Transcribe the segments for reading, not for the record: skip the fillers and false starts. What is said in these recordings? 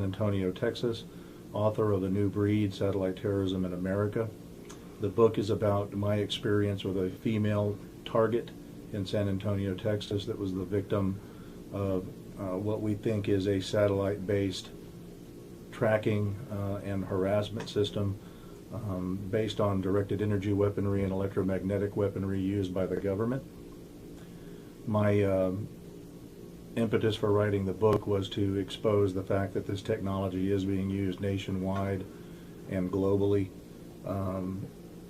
Antonio, Texas, author of The New Breed, Satellite Terrorism in America. The book is about my experience with a female target in San Antonio, Texas, that was the victim of what we think is a satellite-based tracking and harassment system based on directed energy weaponry and electromagnetic weaponry used by the government. My impetus for writing the book was to expose the fact that this technology is being used nationwide and globally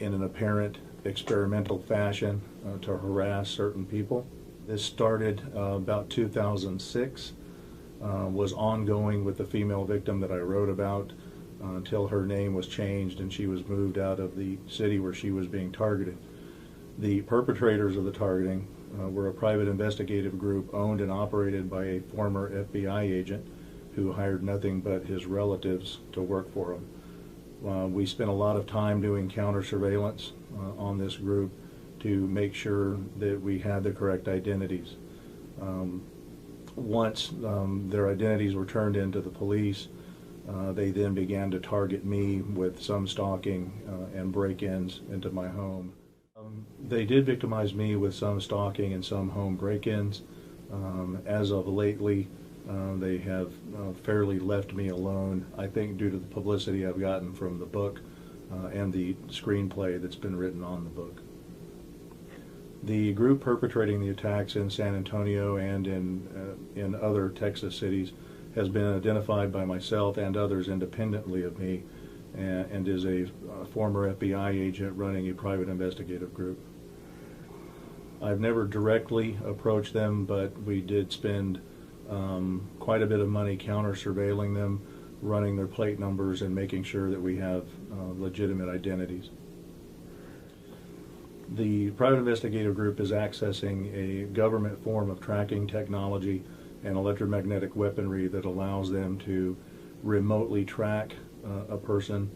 in an apparent experimental fashion to harass certain people. This started about 2006, was ongoing with the female victim that I wrote about until her name was changed and she was moved out of the city where she was being targeted. The perpetrators of the targeting were a private investigative group owned and operated by a former FBI agent who hired nothing but his relatives to work for him. We spent a lot of time doing counter surveillance on this group to make sure that we had the correct identities. Once their identities were turned into the police, they then began to target me with some stalking and break-ins into my home. They did victimize me with some stalking and some home break-ins. As of lately, they have fairly left me alone, I think due to the publicity I've gotten from the book and the screenplay that's been written on the book. The group perpetrating the attacks in San Antonio and in other Texas cities has been identified by myself and others independently of me, and is a former FBI agent running a private investigative group. I've never directly approached them, but we did spend quite a bit of money counter-surveilling them, running their plate numbers and making sure that we have legitimate identities. The private investigative group is accessing a government form of tracking technology and electromagnetic weaponry that allows them to remotely track a person,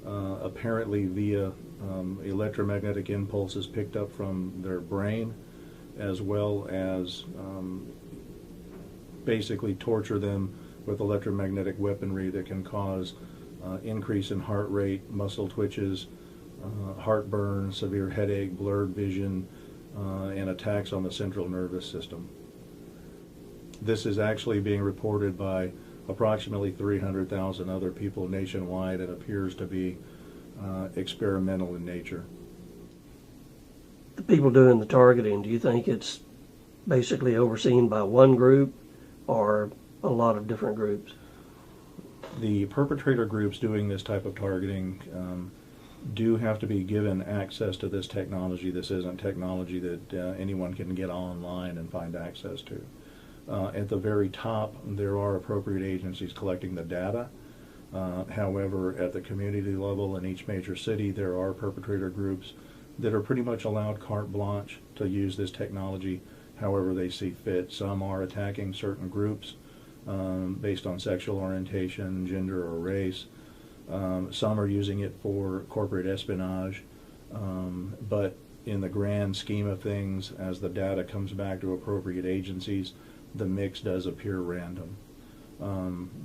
apparently via electromagnetic impulses picked up from their brain, as well as basically torture them with electromagnetic weaponry that can cause increase in heart rate, muscle twitches, heartburn, severe headache, blurred vision, and attacks on the central nervous system. This is actually being reported by approximately 300,000 other people nationwide and appears to be experimental in nature. The people doing the targeting, do you think it's basically overseen by one group or a lot of different groups? The perpetrator groups doing this type of targeting do have to be given access to this technology. This isn't technology that anyone can get online and find access to. At the very top, there are appropriate agencies collecting the data. However, at the community level in each major city, there are perpetrator groups that are pretty much allowed carte blanche to use this technology however they see fit. Some are attacking certain groups based on sexual orientation, gender, or race. Some are using it for corporate espionage, but in the grand scheme of things, as the data comes back to appropriate agencies, the mix does appear random.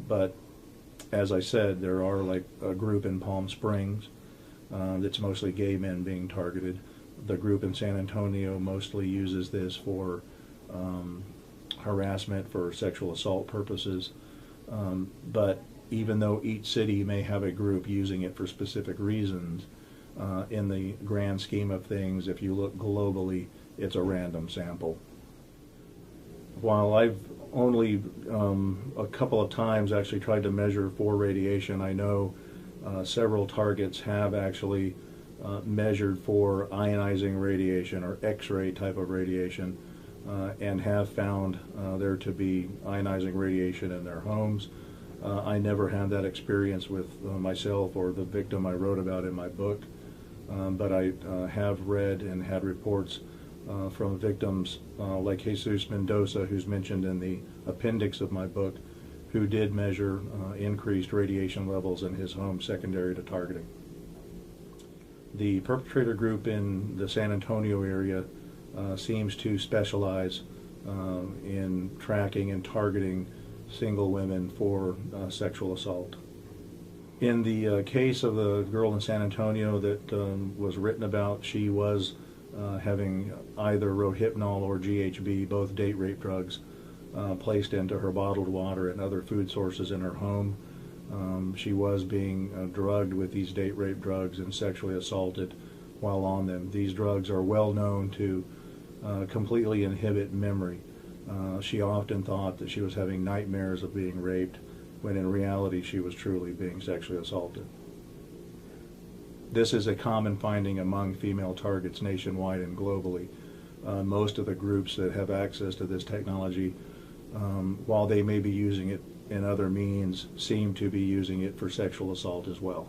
But as I said, there are like a group in Palm Springs that's mostly gay men being targeted. The group in San Antonio mostly uses this for harassment, for sexual assault purposes. But even though each city may have a group using it for specific reasons, in the grand scheme of things, if you look globally, it's a random sample. While I've only a couple of times actually tried to measure for radiation, I know several targets have actually measured for ionizing radiation or X-ray type of radiation and have found there to be ionizing radiation in their homes. I never had that experience with myself or the victim I wrote about in my book, but I have read and had reports from victims like Jesus Mendoza, who's mentioned in the appendix of my book, who did measure increased radiation levels in his home secondary to targeting. The perpetrator group in the San Antonio area seems to specialize in tracking and targeting single women for sexual assault. In the case of the girl in San Antonio that was written about, she was having either Rohypnol or GHB, both date rape drugs, placed into her bottled water and other food sources in her home. She was being drugged with these date rape drugs and sexually assaulted while on them. These drugs are well known to completely inhibit memory. She often thought that she was having nightmares of being raped, when in reality she was truly being sexually assaulted. This is a common finding among female targets nationwide and globally. Most of the groups that have access to this technology, while they may be using it in other means, seem to be using it for sexual assault as well.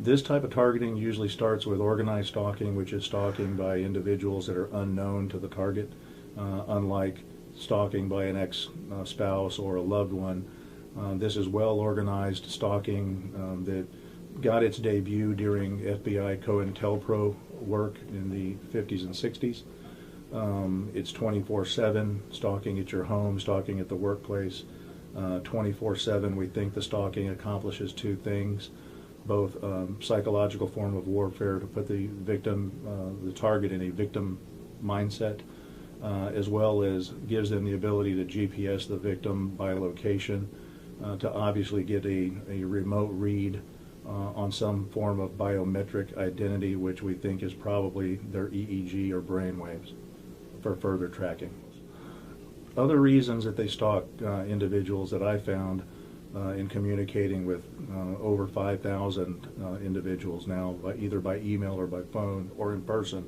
This type of targeting usually starts with organized stalking, which is stalking by individuals that are unknown to the target, unlike stalking by an ex-spouse or a loved one. This is well-organized stalking that got its debut during FBI COINTELPRO work in the 50s and 60s. It's 24/7, stalking at your home, stalking at the workplace. 24/7, we think the stalking accomplishes two things, both psychological form of warfare to put the victim, the target in a victim mindset, as well as gives them the ability to GPS the victim by location, to obviously get a remote read on some form of biometric identity, which we think is probably their EEG or brain waves, for further tracking. Other reasons that they stalk individuals that I found in communicating with over 5,000 individuals now, either by email or by phone or in person.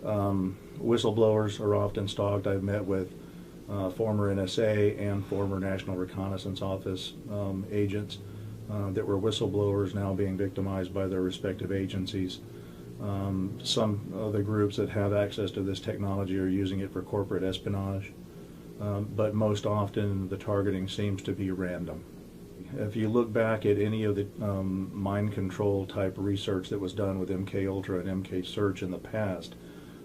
Whistleblowers are often stalked. I've met with former NSA and former National Reconnaissance Office agents that were whistleblowers now being victimized by their respective agencies. Some of the groups that have access to this technology are using it for corporate espionage, but most often the targeting seems to be random. If you look back at any of the mind control type research that was done with MKUltra and MKSearch in the past,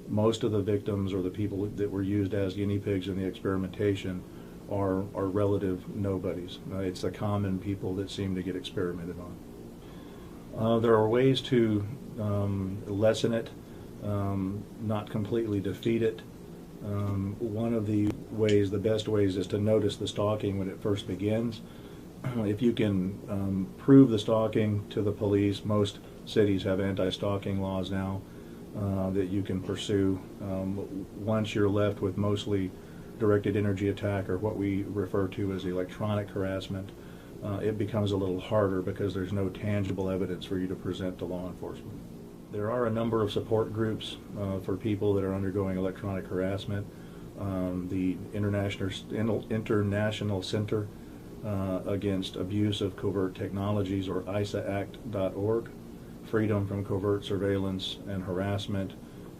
most of the victims or the people that were used as guinea pigs in the experimentation are relative nobodies. It's the common people that seem to get experimented on. There are ways to lessen it, not completely defeat it. One of the ways, the best ways, is to notice the stalking when it first begins. If you can prove the stalking to the police, most cities have anti-stalking laws now that you can pursue. Once you're left with mostly directed energy attack, or what we refer to as electronic harassment, it becomes a little harder because there's no tangible evidence for you to present to law enforcement. There are a number of support groups for people that are undergoing electronic harassment. The International Center Against Abuse of Covert Technologies, or ISAACT.org, Freedom from Covert Surveillance and Harassment,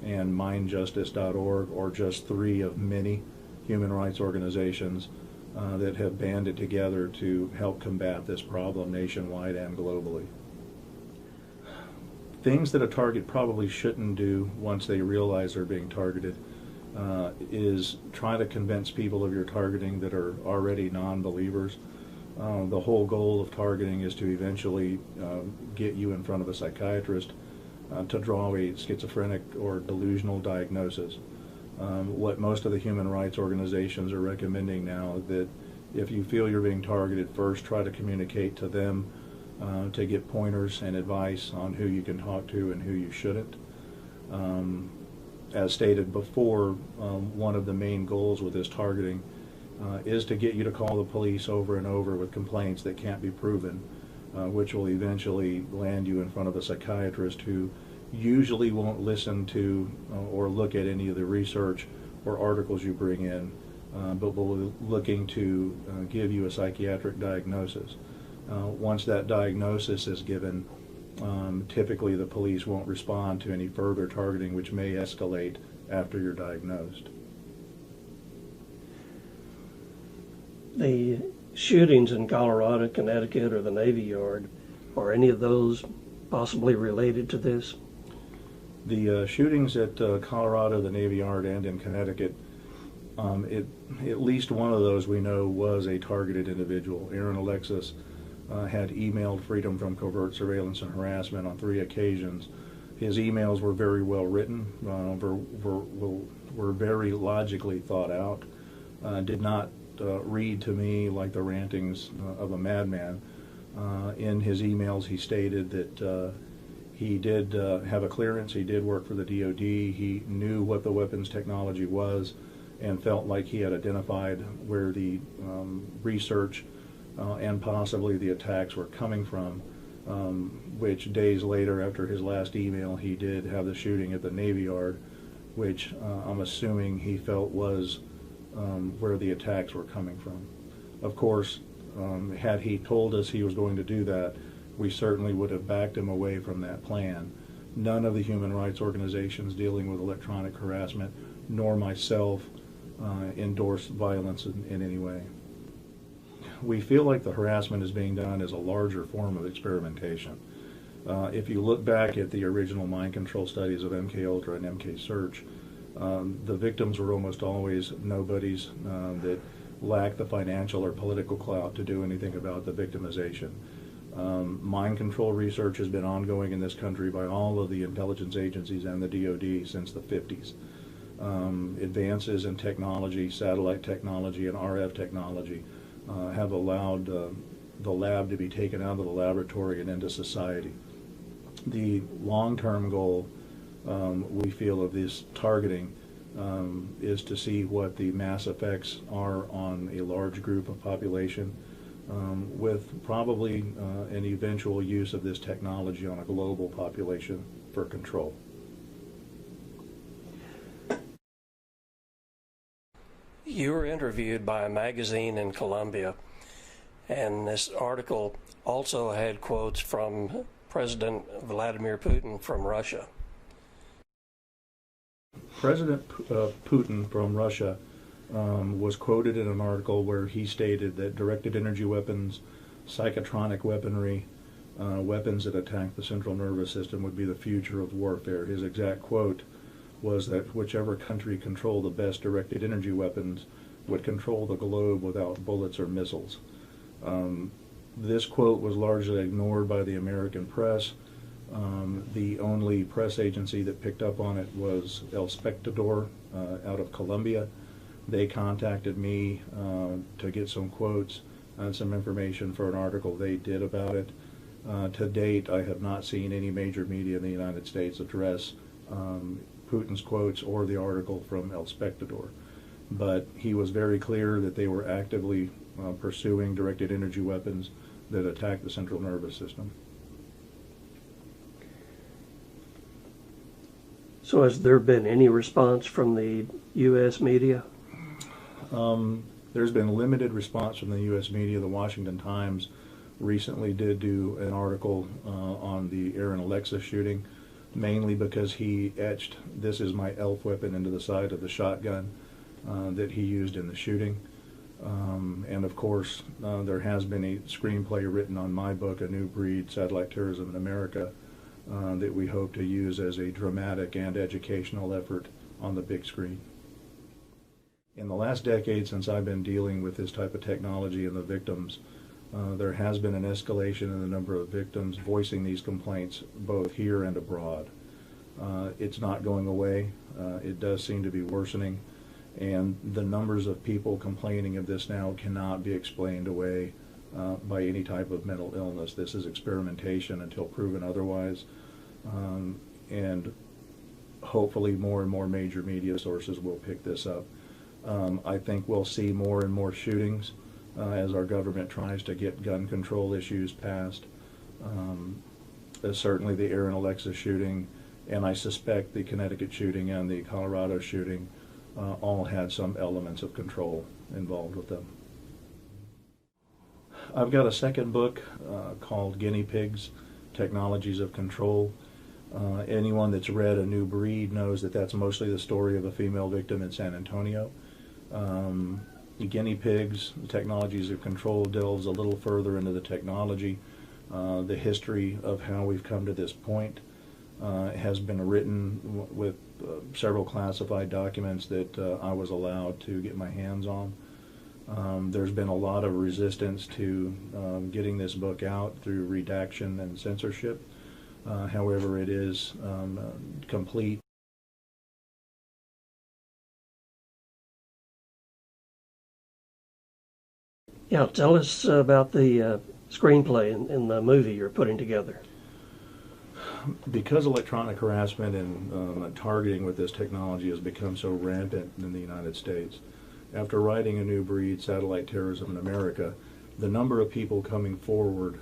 and MindJustice.org, or just three of many human rights organizations that have banded together to help combat this problem nationwide and globally. Things that a target probably shouldn't do once they realize they're being targeted is try to convince people of your targeting that are already non-believers. The whole goal of targeting is to eventually get you in front of a psychiatrist to draw a schizophrenic or delusional diagnosis. What most of the human rights organizations are recommending now, that if you feel you're being targeted, first try to communicate to them to get pointers and advice on who you can talk to and who you shouldn't. As stated before, one of the main goals with this targeting is to get you to call the police over and over with complaints that can't be proven, which will eventually land you in front of a psychiatrist who usually won't listen to or look at any of the research or articles you bring in, but will be looking to give you a psychiatric diagnosis. Once that diagnosis is given, typically the police won't respond to any further targeting, which may escalate after you're diagnosed. The shootings in Colorado, Connecticut, or the Navy Yard, are any of those possibly related to this? The shootings at Colorado, the Navy Yard, and in Connecticut, At least one of those we know was a targeted individual. Aaron Alexis had emailed Freedom from Covert Surveillance and Harassment on 3 occasions. His emails were very well written, were very logically thought out, did not read to me like the rantings of a madman. In his emails he stated that he did have a clearance, he did work for the DoD, he knew what the weapons technology was, and felt like he had identified where the research and possibly the attacks were coming from, which days later after his last email he did have the shooting at the Navy Yard, which I'm assuming he felt was where the attacks were coming from. Of course, had he told us he was going to do that, we certainly would have backed him away from that plan. None of the human rights organizations dealing with electronic harassment, nor myself, endorse violence in any way. We feel like the harassment is being done as a larger form of experimentation. If you look back at the original mind control studies of MKUltra and MKSearch, the victims were almost always nobodies that lacked the financial or political clout to do anything about the victimization. Mind control research has been ongoing in this country by all of the intelligence agencies and the DoD since the 50s. Advances in technology, satellite technology, and RF technology have allowed the lab to be taken out of the laboratory and into society. The long-term goal, we feel, of this targeting is to see what the mass effects are on a large group of population, with probably an eventual use of this technology on a global population for control. You were interviewed by a magazine in Colombia, and this article also had quotes from President Vladimir Putin from Russia. President Putin from Russia was quoted in an article where he stated that directed energy weapons, psychotronic weaponry, weapons that attack the central nervous system would be the future of warfare. His exact quote was that whichever country controlled the best directed energy weapons would control the globe without bullets or missiles. This quote was largely ignored by the American press. The only press agency that picked up on it was El Espectador out of Colombia. They contacted me to get some quotes and some information for an article they did about it. To date, I have not seen any major media in the United States address Putin's quotes or the article from El Espectador. But he was very clear that they were actively pursuing directed energy weapons that attack the central nervous system. So has there been any response from the U.S. media? There's been limited response from the U.S. media. The Washington Times recently did do an article on the Aaron Alexis shooting, mainly because he etched "This is my elf weapon" into the side of the shotgun that he used in the shooting. And of course, there has been a screenplay written on my book, A New Breed, Satellite Terrorism in America, that we hope to use as a dramatic and educational effort on the big screen. In the last decade, since I've been dealing with this type of technology and the victims, there has been an escalation in the number of victims voicing these complaints both here and abroad. It's not going away. It does seem to be worsening, and the numbers of people complaining of this now cannot be explained away by any type of mental illness. This is experimentation until proven otherwise, and hopefully more and more major media sources will pick this up. I think we'll see more and more shootings as our government tries to get gun control issues passed. Certainly the Aaron Alexis shooting, and I suspect the Connecticut shooting and the Colorado shooting all had some elements of control involved with them. I've got a second book called Guinea Pigs, Technologies of Control. Anyone that's read A New Breed knows that that's mostly the story of a female victim in San Antonio. The Guinea Pigs, Technologies of Control, delves a little further into the technology. The history of how we've come to this point has been written with several classified documents that I was allowed to get my hands on. There's been a lot of resistance to getting this book out through redaction and censorship. However, it is complete. Yeah, tell us about the screenplay in the movie you're putting together. Because electronic harassment and targeting with this technology has become so rampant in the United States, after writing A New Breed, Satellite Terrorism in America, the number of people coming forward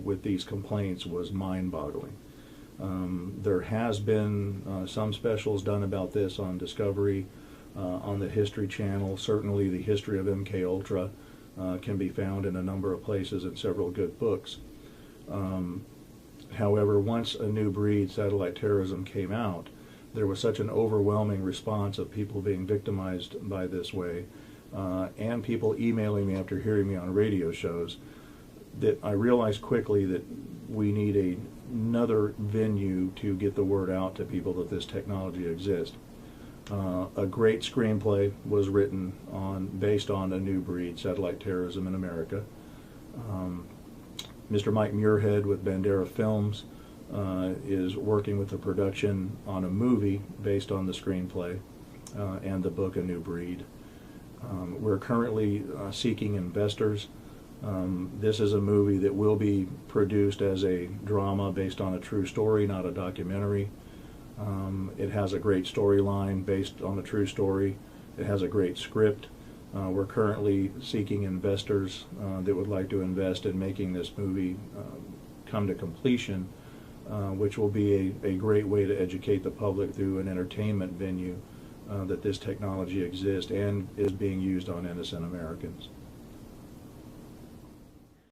with these complaints was mind-boggling. There has been some specials done about this on Discovery, on the History Channel. Certainly the history of MK Ultra can be found in a number of places in several good books. However, once A New Breed, Satellite Terrorism came out, there was such an overwhelming response of people being victimized by this way, and people emailing me after hearing me on radio shows, that I realized quickly that we need another venue to get the word out to people that this technology exists. A great screenplay was written based on A New Breed, Satellite Terrorism in America. Mr. Mike Muirhead with Bandera Films is working with the production on a movie based on the screenplay and the book A New Breed. We're currently seeking investors. This is a movie that will be produced as a drama based on a true story, not a documentary. It has a great storyline based on a true story. It has a great script. We're currently seeking investors that would like to invest in making this movie come to completion, which will be a great way to educate the public through an entertainment venue that this technology exists and is being used on innocent Americans.